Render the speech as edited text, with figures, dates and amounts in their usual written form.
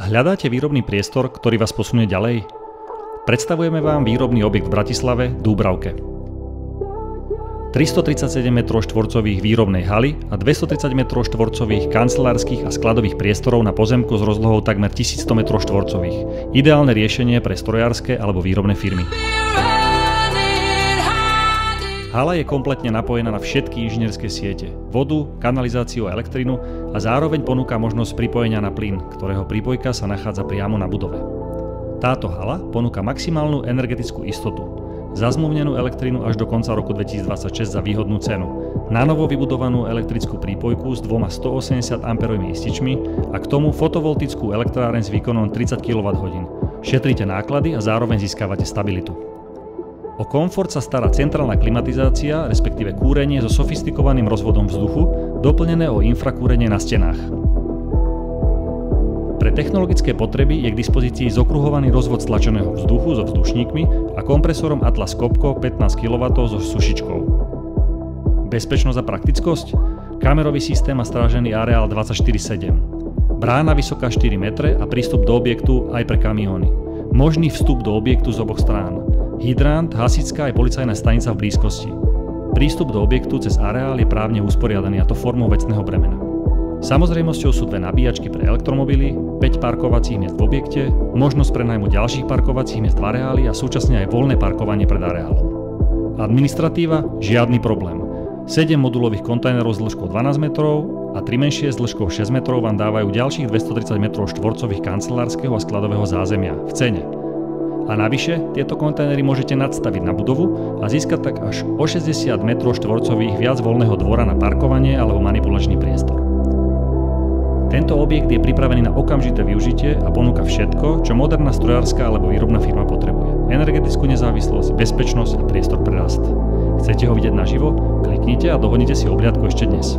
Hľadáte výrobný priestor, ktorý vás posunie ďalej? Predstavujeme vám výrobný objekt v Bratislave, Dúbravke. 337 m2 výrobnej haly a 230 m2 kancelárskych a skladových priestorov na pozemku s rozlohou takmer 1100 m2. Ideálne riešenie pre strojárske alebo výrobné firmy. Hala je kompletne napojená na všetky inžinierské siete, vodu, kanalizáciu a elektrinu a zároveň ponúka možnosť pripojenia na plyn, ktorého prípojka sa nachádza priamo na budove. Táto hala ponúka maximálnu energetickú istotu, zazmluvnenú elektrinu až do konca roku 2026 za výhodnú cenu, nanovo vybudovanú elektrickú prípojku s dvoma 180 A ističmi a k tomu fotovoltickú elektráreň s výkonom 30 kWh. Šetríte náklady a zároveň získavate stabilitu. O komfort sa stará centrálna klimatizácia, respektíve kúrenie so sofistikovaným rozvodom vzduchu, doplnené o infrakúrenie na stenách. Pre technologické potreby je k dispozícii zokruhovaný rozvod stlačeného vzduchu so vzdušníkmi a kompresorom Atlas Copco 15 kW so sušičkou. Bezpečnosť a praktickosť? Kamerový systém a strážený areál 24/7. Brána vysoká 4 metre a prístup do objektu aj pre kamióny. Možný vstup do objektu z oboch strán. Hydrant, hasičská aj policajná stanica v blízkosti. Prístup do objektu cez areál je právne usporiadaný, a to formou vecného bremena. Samozrejmosťou sú dve nabíjačky pre elektromobily, 5 parkovacích miest v objekte, možnosť prenajmu ďalších parkovacích miest v areáli a súčasne aj voľné parkovanie pred areálom. Administratíva? Žiadny problém. 7 modulových kontajnerov s dĺžkou 12 metrov a 3 menšie s dĺžkou 6 metrov vám dávajú ďalších 230 m2 kancelárskeho a skladového zázemia v cene. A navyše, tieto kontajnery môžete nadstaviť na budovu a získať tak až o 60 m2 viac voľného dvora na parkovanie alebo manipulačný priestor. Tento objekt je pripravený na okamžité využitie a ponúka všetko, čo moderná strojárska alebo výrobná firma potrebuje. Energetickú nezávislosť, bezpečnosť a priestor pre rast. Chcete ho vidieť naživo? Kliknite a dohodnite si obliadku ešte dnes.